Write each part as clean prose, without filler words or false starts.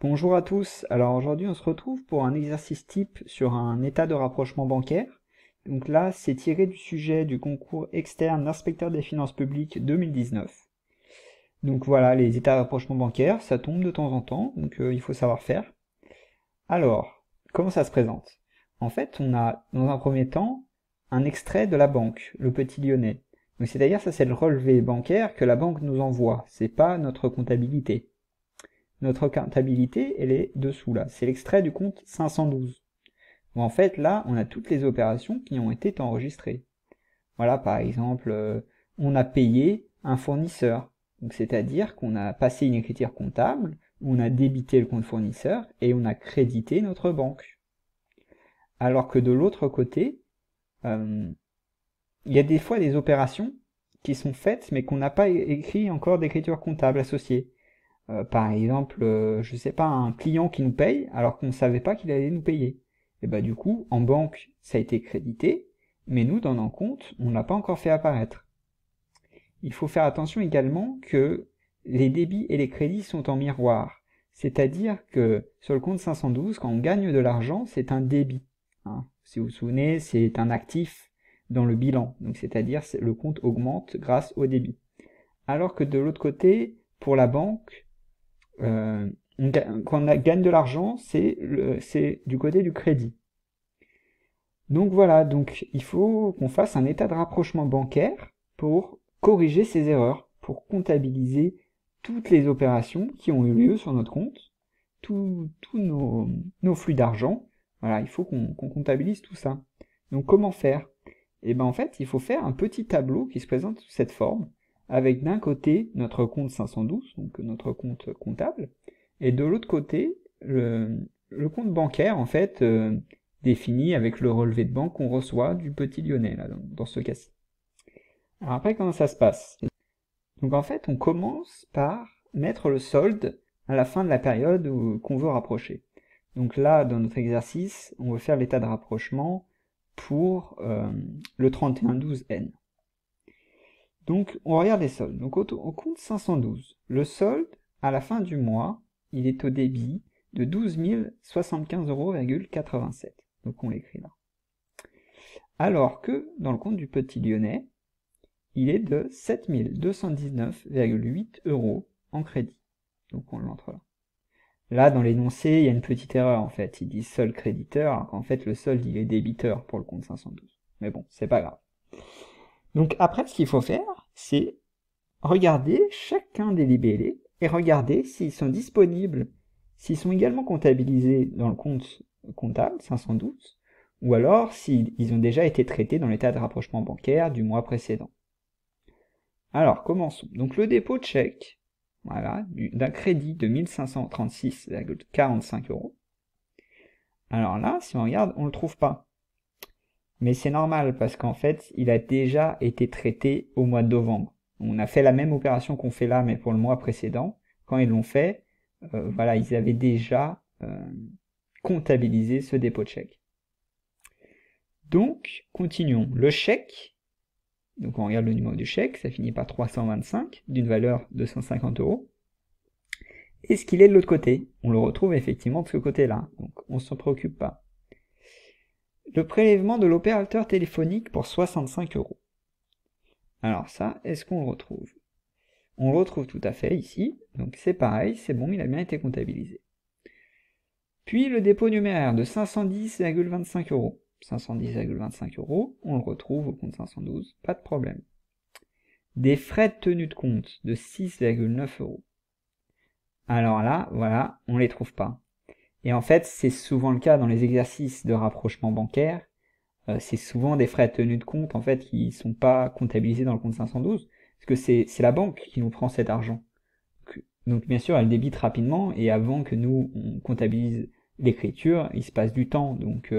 Bonjour à tous, alors aujourd'hui on se retrouve pour un exercice type sur un état de rapprochement bancaire. Donc là c'est tiré du sujet du concours externe d'inspecteur des finances publiques 2019. Donc voilà, les états de rapprochement bancaire, ça tombe de temps en temps, donc il faut savoir faire. Alors, comment ça se présente? En fait, on a dans un premier temps un extrait de la banque, le Petit Lyonnais. Donc c'est-à-dire ça c'est le relevé bancaire que la banque nous envoie, c'est pas notre comptabilité. Notre comptabilité, elle est dessous là. C'est l'extrait du compte 512. Où en fait, là, on a toutes les opérations qui ont été enregistrées. Voilà, par exemple, on a payé un fournisseur. Donc, c'est-à-dire qu'on a passé une écriture comptable, on a débité le compte fournisseur et on a crédité notre banque. Alors que de l'autre côté, il y a des fois des opérations qui sont faites mais qu'on n'a pas écrit encore d'écriture comptable associée. Par exemple, je sais pas, un client qui nous paye alors qu'on ne savait pas qu'il allait nous payer. Et bah du coup, en banque, ça a été crédité, mais nous, dans nos comptes, on n'a pas encore fait apparaître. Il faut faire attention également que les débits et les crédits sont en miroir. C'est-à-dire que sur le compte 512, quand on gagne de l'argent, c'est un débit. Hein. Si vous vous souvenez, c'est un actif dans le bilan. Donc c'est-à-dire que le compte augmente grâce au débit. Alors que de l'autre côté, pour la banque, quand on gagne de l'argent, c'est du côté du crédit. Donc voilà, donc il faut qu'on fasse un état de rapprochement bancaire pour corriger ces erreurs, pour comptabiliser toutes les opérations qui ont eu lieu sur notre compte, tous nos flux d'argent. Voilà, il faut qu'on comptabilise tout ça. Donc comment faire? Et ben en fait, il faut faire un petit tableau qui se présente sous cette forme, avec d'un côté notre compte 512, donc notre compte comptable, et de l'autre côté le compte bancaire en fait défini avec le relevé de banque qu'on reçoit du Petit Lyonnais là, dans ce cas-ci. Alors après comment ça se passe? Donc en fait on commence par mettre le solde à la fin de la période qu'on veut rapprocher. Donc là dans notre exercice on veut faire l'état de rapprochement pour le 3112N. Donc, on regarde les soldes. Donc, au compte 512, le solde, à la fin du mois, il est au débit de 12 075,87 €. Donc, on l'écrit là. Alors que, dans le compte du Petit Lyonnais, il est de 7 219,8 € en crédit. Donc, on l'entre là. Là, dans l'énoncé, il y a une petite erreur, en fait. Il dit solde créditeur, alors qu'en fait, le solde, il est débiteur pour le compte 512. Mais bon, c'est pas grave. Donc après, ce qu'il faut faire, c'est regarder chacun des libellés et regarder s'ils sont disponibles, s'ils sont également comptabilisés dans le compte comptable 512, ou alors s'ils ont déjà été traités dans l'état de rapprochement bancaire du mois précédent. Alors, commençons. Donc le dépôt de chèque, voilà, d'un crédit de 1536,45 €. Alors là, si on regarde, on ne le trouve pas. Mais c'est normal parce qu'en fait, il a déjà été traité au mois de novembre. On a fait la même opération qu'on fait là, mais pour le mois précédent. Quand ils l'ont fait, voilà, ils avaient déjà comptabilisé ce dépôt de chèque. Donc, continuons. Le chèque, donc on regarde le numéro du chèque, ça finit par 325, d'une valeur de 150 €. Est-ce qu'il est de l'autre côté? On le retrouve effectivement de ce côté-là, donc on ne s'en préoccupe pas. Le prélèvement de l'opérateur téléphonique pour 65 €. Alors ça, est-ce qu'on le retrouve? On le retrouve tout à fait ici, donc c'est pareil, c'est bon, il a bien été comptabilisé. Puis le dépôt numéraire de 510,25 €. 510,25 €, on le retrouve au compte 512, pas de problème. Des frais de tenue de compte de 6,9 €. Alors là, voilà, on les trouve pas. Et en fait, c'est souvent le cas dans les exercices de rapprochement bancaire. C'est souvent des frais de tenue de compte en fait qui ne sont pas comptabilisés dans le compte 512 parce que c'est la banque qui nous prend cet argent. Donc bien sûr elle débite rapidement et avant que nous on comptabilise l'écriture il se passe du temps donc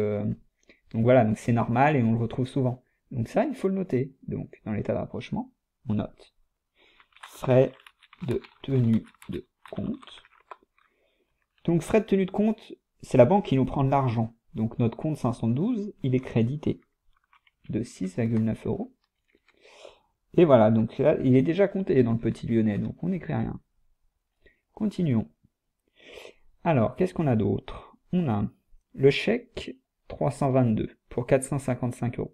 voilà, donc c'est normal et on le retrouve souvent. Donc ça il faut le noter. Donc dans l'état de rapprochement on note frais de tenue de compte. Donc frais de tenue de compte c'est la banque qui nous prend de l'argent. Donc notre compte 512, il est crédité de 6,9 €. Et voilà, donc là, il est déjà compté dans le Petit Lyonnais, donc on n'écrit rien. Continuons. Alors, qu'est-ce qu'on a d'autre? On a le chèque 322 pour 455 €.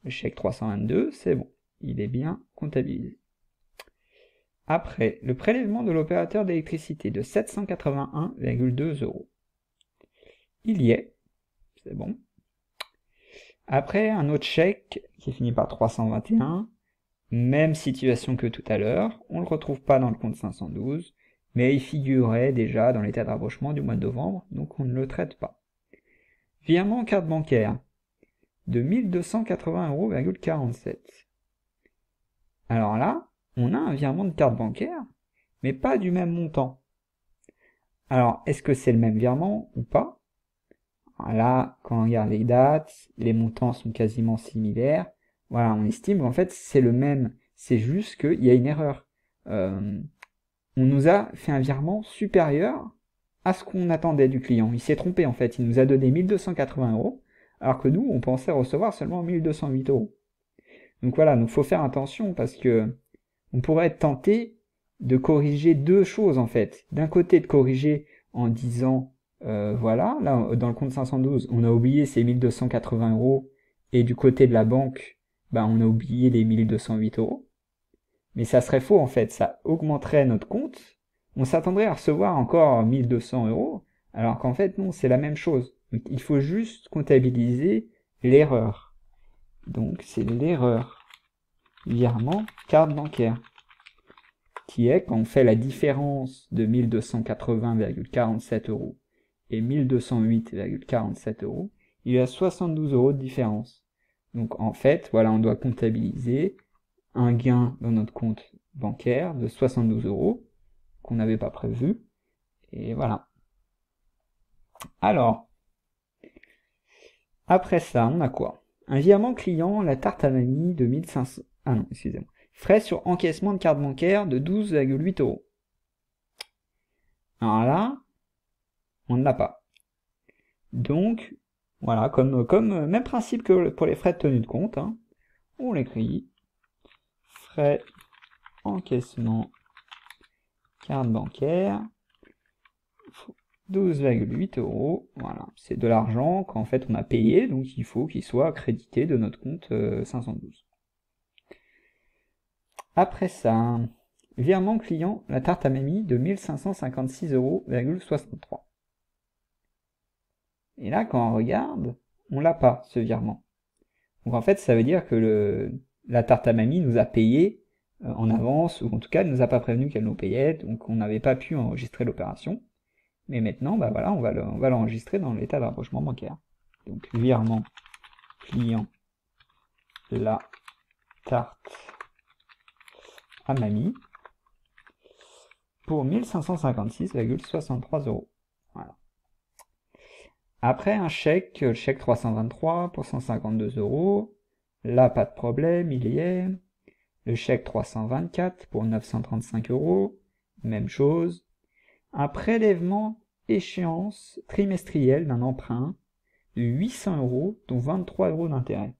Le chèque 322, c'est bon, il est bien comptabilisé. Après, le prélèvement de l'opérateur d'électricité de 781,2 €. Il y est, c'est bon. Après, un autre chèque qui finit par 321, même situation que tout à l'heure, on ne le retrouve pas dans le compte 512, mais il figurait déjà dans l'état de rapprochement du mois de novembre, donc on ne le traite pas. Virement carte bancaire de 1280,47 €. Alors là, on a un virement de carte bancaire, mais pas du même montant. Alors, est-ce que c'est le même virement ou pas? Là, quand on regarde les dates, les montants sont quasiment similaires. Voilà, on estime qu'en fait, c'est le même. C'est juste qu'il y a une erreur. On nous a fait un virement supérieur à ce qu'on attendait du client. Il s'est trompé, en fait. Il nous a donné 1280 €, alors que nous, on pensait recevoir seulement 1208 €. Donc voilà, donc faut faire attention parce que on pourrait être tenté de corriger deux choses, en fait. D'un côté, de corriger en disant voilà, là, dans le compte 512, on a oublié ces 1280 €, et du côté de la banque, on a oublié les 1208 €. Mais ça serait faux, en fait, ça augmenterait notre compte, on s'attendrait à recevoir encore 1200 €, alors qu'en fait, non, c'est la même chose. Donc, il faut juste comptabiliser l'erreur. Donc, c'est l'erreur virement carte bancaire, qui est quand on fait la différence de 1280,47 € et 1208,47 €, il y a 72 € de différence. Donc en fait, voilà, on doit comptabiliser un gain dans notre compte bancaire de 72 € qu'on n'avait pas prévu. Et voilà. Alors, après ça, on a quoi? Un virement client, la tarte à mamie de 1500... Ah non, excusez-moi. Frais sur encaissement de carte bancaire de 12,8 €. Alors là, on ne l'a pas. Donc, voilà, comme même principe que pour les frais de tenue de compte, hein, on l'écrit. Frais encaissement carte bancaire 12,8 €. Voilà, c'est de l'argent qu'en fait on a payé, donc il faut qu'il soit crédité de notre compte 512. Après ça, virement client, la tarte à mamie de 1556,63 €. Et là, quand on regarde, on l'a pas, ce virement. Donc en fait, ça veut dire que la tarte à mamie nous a payé en avance, ou en tout cas, elle nous a pas prévenu qu'elle nous payait, donc on n'avait pas pu enregistrer l'opération. Mais maintenant, voilà, on va l'enregistrer dans l'état de rapprochement bancaire. Donc virement client, la tarte à mamie pour 1556,63 €. Voilà. Après, un chèque, le chèque 323 pour 152 €. Là, pas de problème, il y est. Le chèque 324 pour 935 €. Même chose. Un prélèvement échéance trimestrielle d'un emprunt de 800 €, dont 23 € d'intérêt.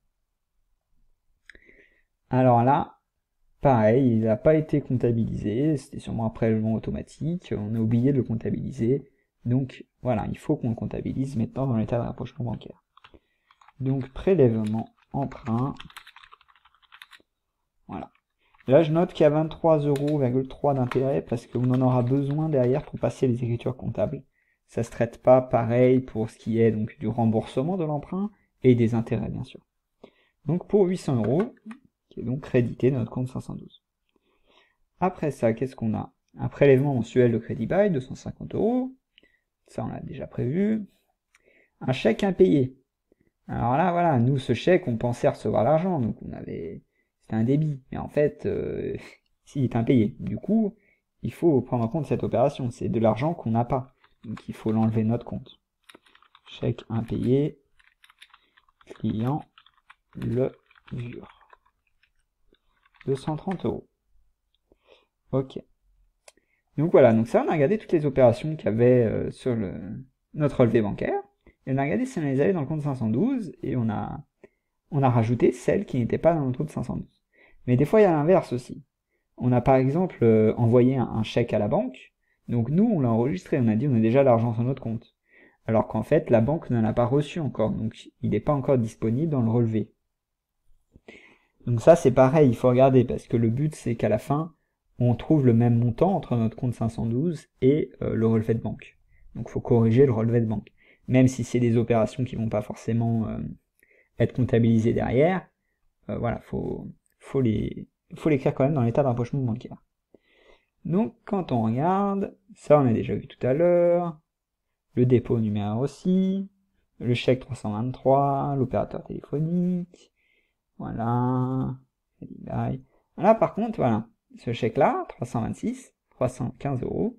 Alors là, pareil, il n'a pas été comptabilisé, c'était sûrement un prélèvement automatique, on a oublié de le comptabiliser, donc voilà, il faut qu'on le comptabilise maintenant dans l'état de rapprochement bancaire. Donc prélèvement emprunt, voilà. Là je note qu'il y a 23,3 € d'intérêt parce qu'on en aura besoin derrière pour passer les écritures comptables. Ça se traite pas pareil pour ce qui est donc du remboursement de l'emprunt et des intérêts bien sûr. Donc pour 800 €, qui est donc crédité de notre compte 512. Après ça, qu'est-ce qu'on a? Un prélèvement mensuel de crédit bail de 150 €, ça on l'a déjà prévu. Un chèque impayé. Alors là, voilà, nous ce chèque, on pensait recevoir l'argent, donc c'était un débit, mais en fait, s'il est impayé. Du coup, il faut prendre en compte cette opération, c'est de l'argent qu'on n'a pas, donc il faut l'enlever de notre compte. Chèque impayé, client, levure. 230 €. Ok. Donc voilà, donc ça on a regardé toutes les opérations qu'il y avait sur notre relevé bancaire, et on a regardé si on les avait dans le compte 512, et on a rajouté celles qui n'étaient pas dans notre compte 512. Mais des fois il y a l'inverse aussi. On a par exemple envoyé un chèque à la banque, Donc nous, on l'a enregistré, on a dit on a déjà l'argent sur notre compte. Alors qu'en fait, la banque n'en a pas reçu encore, donc il n'est pas encore disponible dans le relevé. Donc ça, c'est pareil, il faut regarder, parce que le but, c'est qu'à la fin, on trouve le même montant entre notre compte 512 et le relevé de banque. Donc il faut corriger le relevé de banque. Même si c'est des opérations qui vont pas forcément être comptabilisées derrière, voilà, faut l'écrire quand même dans l'état de rapprochement bancaire. Donc quand on regarde, ça on a déjà vu tout à l'heure, le dépôt numéraire aussi, le chèque 323, l'opérateur téléphonique, voilà, là par contre, voilà, ce chèque-là, 326, 315 €,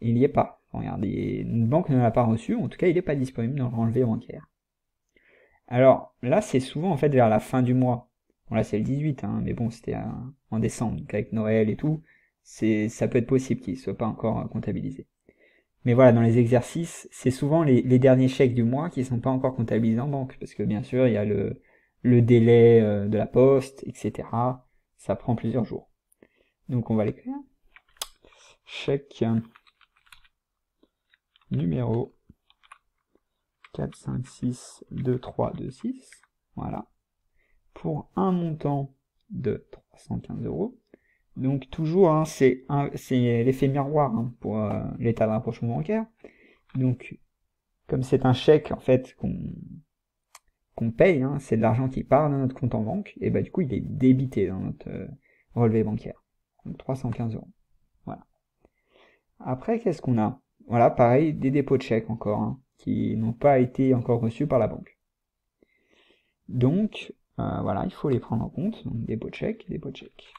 il n'y est pas. Regardez, une banque ne l'a pas reçu, en tout cas il n'est pas disponible dans le relevé bancaire. Alors là, c'est souvent en fait vers la fin du mois. Bon là c'est le 18, hein, mais bon c'était en décembre, donc avec Noël et tout, ça peut être possible qu'il ne soit pas encore comptabilisé. Mais voilà, dans les exercices, c'est souvent les derniers chèques du mois qui ne sont pas encore comptabilisés en banque, parce que bien sûr il y a le délai de la poste, etc. Ça prend plusieurs jours. Donc on va l'écrire. Chèque numéro 4562326, voilà, pour un montant de 315 €. Donc toujours, hein, c'est l'effet miroir hein, pour l'état de rapprochement bancaire. Donc comme c'est un chèque en fait qu'on paye, hein, c'est de l'argent qui part de notre compte en banque, et bah du coup il est débité dans notre relevé bancaire. Donc 315 €. Voilà. Après qu'est-ce qu'on a? Voilà, pareil, des dépôts de chèques encore, hein, qui n'ont pas été encore reçus par la banque. Donc voilà, il faut les prendre en compte. Donc dépôt de chèque, dépôt de chèque.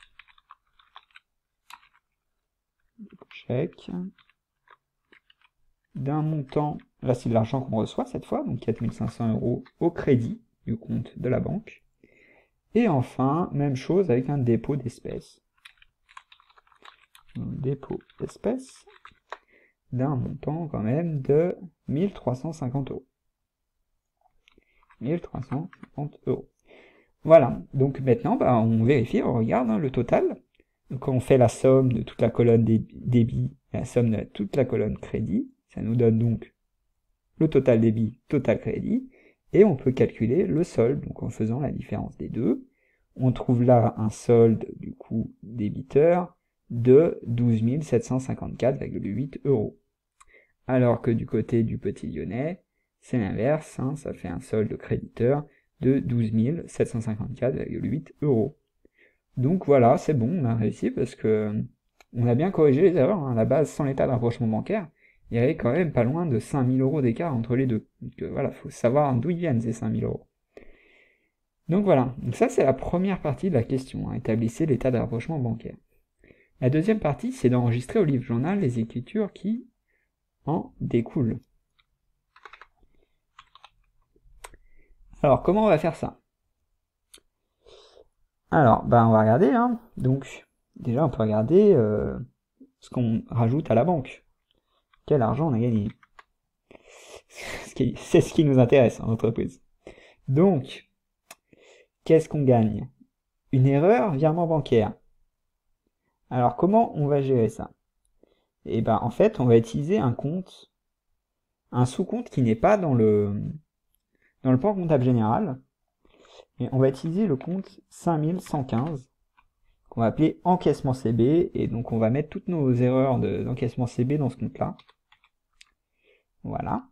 Dépôt de chèque. D'un montant, là c'est de l'argent qu'on reçoit cette fois, donc 4500 € au crédit du compte de la banque. Et enfin, même chose avec un dépôt d'espèces. Dépôt d'espèces d'un montant quand même de 1350 €. 1350 €. Voilà, donc maintenant bah, on vérifie, on regarde hein, le total. Donc on fait la somme de toute la colonne débit et la somme de toute la colonne crédit. Ça nous donne donc le total débit, total crédit. Et on peut calculer le solde, donc en faisant la différence des deux. On trouve là un solde du coup débiteur de 12 754,8 €. Alors que du côté du Petit Lyonnais, c'est l'inverse, hein, ça fait un solde créditeur de 12 754,8 €. Donc voilà, c'est bon, on a réussi parce que on a bien corrigé les erreurs. Hein. À la base, sans l'état de rapprochement bancaire, il y avait quand même pas loin de 5000 € d'écart entre les deux. Donc voilà, faut savoir d'où ils viennent ces 5000 €. Donc voilà, donc ça c'est la première partie de la question, hein, établissez l'état de rapprochement bancaire. La deuxième partie, c'est d'enregistrer au livre journal les écritures qui en découlent. Alors, comment on va faire ça? Alors, ben, on va regarder, hein. Donc, déjà, on peut regarder ce qu'on rajoute à la banque. Quel argent on a gagné? C'est ce qui nous intéresse en entreprise. Donc, qu'est-ce qu'on gagne? Une erreur, virement bancaire. Alors, comment on va gérer ça? Eh ben, en fait, on va utiliser un compte, un sous-compte qui n'est pas dans le plan comptable général. Et on va utiliser le compte 5115, qu'on va appeler encaissement CB, et donc on va mettre toutes nos erreurs d'encaissement CB dans ce compte-là. Voilà.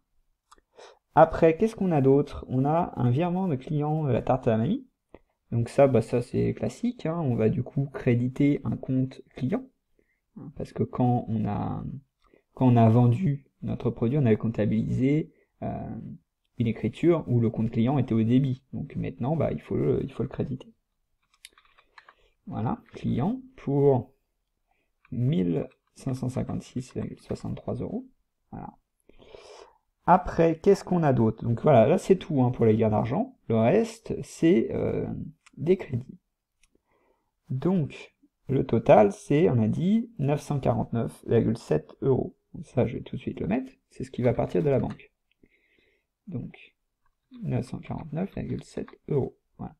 Après, qu'est-ce qu'on a d'autre? On a un virement de client de la tarte à la mamie. Donc ça, bah ça c'est classique, hein. On va du coup créditer un compte client, parce que quand on a vendu notre produit, on avait comptabilisé une écriture où le compte client était au débit. Donc maintenant, bah, il faut le créditer. Voilà, client pour 1556,63 €. Voilà. Après, qu'est-ce qu'on a d'autre? Donc voilà, là c'est tout hein, pour les gains d'argent. Le reste, c'est des crédits. Donc, le total, c'est, on a dit, 949,7 €. Donc ça, je vais tout de suite le mettre. C'est ce qui va partir de la banque. Donc, 949,7 €. Voilà.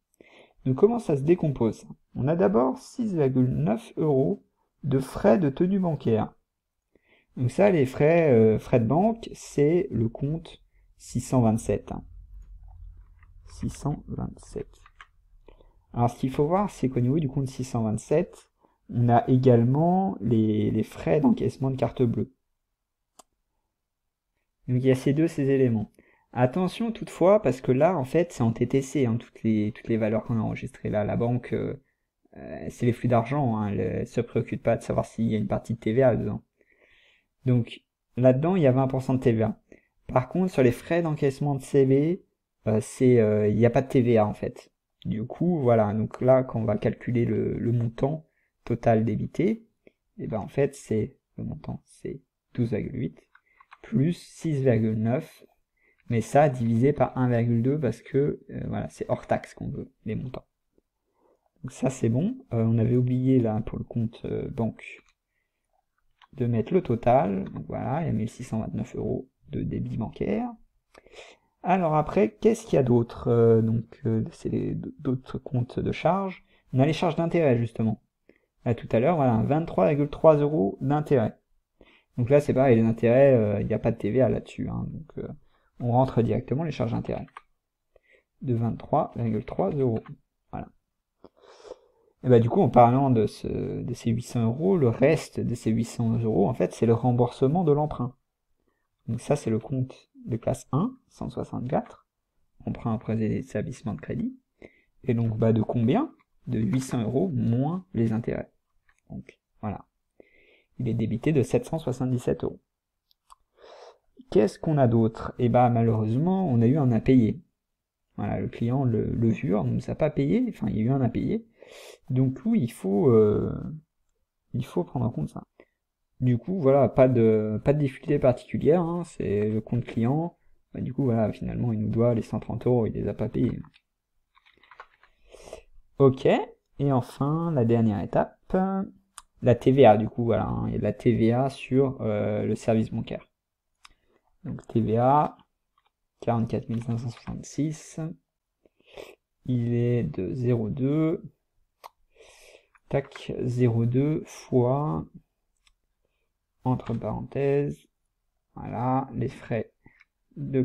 Donc comment ça se décompose? On a d'abord 6,9 € de frais de tenue bancaire. Donc ça, les frais, frais de banque, c'est le compte 627. 627. Alors ce qu'il faut voir, c'est qu'au niveau du compte 627, on a également les frais d'encaissement de carte bleue. Donc il y a ces éléments. Attention toutefois, parce que là, en fait, c'est en TTC, hein, toutes les valeurs qu'on a enregistrées là. La banque, c'est les flux d'argent, hein, elle ne se préoccupe pas de savoir s'il y a une partie de TVA dedans. Donc là-dedans, il y a 20% de TVA. Par contre, sur les frais d'encaissement de CB, il n'y a pas de TVA en fait. Du coup, voilà, donc là, quand on va calculer le montant total débité, et ben en fait, le montant, c'est 12,8 plus 6,9, mais ça divisé par 1,2 parce que voilà, c'est hors taxe qu'on veut, les montants. Donc ça, c'est bon. On avait oublié là, pour le compte banque, de mettre le total. Donc voilà, il y a 1629 € de débit bancaire. Alors après, qu'est-ce qu'il y a d'autre c'est d'autres comptes de charges. On a les charges d'intérêt, justement. Là, tout à l'heure, voilà, 23,3 € d'intérêt. Donc là, c'est pareil, les intérêts, il n'y a pas de TVA là-dessus. Hein, donc on rentre directement les charges d'intérêt. De 23,3 €. Voilà. Et bah du coup, en parlant de ces 800 €, le reste de ces 800 €, en fait, c'est le remboursement de l'emprunt. Donc ça, c'est le compte de classe 1, 164, emprunt auprès des établissements de crédit. Et donc, bah, de combien? De 800 € moins les intérêts. Donc, voilà. Il est débité de 777 €. Qu'est-ce qu'on a d'autre? Et bah, malheureusement, on a eu un impayé. Voilà, le client, le VUR, ne nous a pas payé, enfin, il y a eu un impayé. Donc, oui, il faut prendre en compte ça. Du coup, voilà, pas de difficulté particulière, hein, c'est le compte client. Bah, du coup, voilà, finalement, il nous doit les 130 €, il les a pas payés. Ok, et enfin, la dernière étape, la TVA, du coup, voilà, hein, il y a de la TVA sur le service bancaire. Donc TVA, 44 566, il est de 0,2, tac, 0,2 fois, entre parenthèses, voilà, les frais de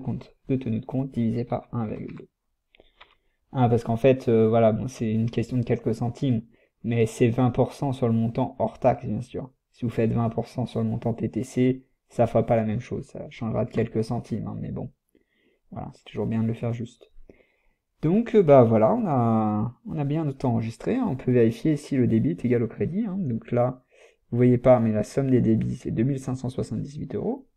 tenue de compte divisé par 1,2. Ah, parce qu'en fait, voilà, bon, c'est une question de quelques centimes, mais c'est 20% sur le montant hors taxe, bien sûr. Si vous faites 20% sur le montant TTC, ça fera pas la même chose, ça changera de quelques centimes, hein, mais bon, voilà, c'est toujours bien de le faire juste. Donc, bah voilà, on a bien tout enregistré, hein. On peut vérifier si le débit est égal au crédit, hein. Donc là, vous voyez pas, mais la somme des débits, c'est 2578 €.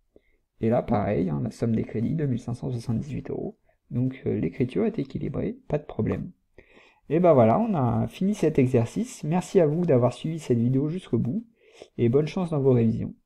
Et là, pareil, hein, la somme des crédits, 2578 €. Donc l'écriture est équilibrée, pas de problème. Et ben voilà, on a fini cet exercice. Merci à vous d'avoir suivi cette vidéo jusqu'au bout, et bonne chance dans vos révisions.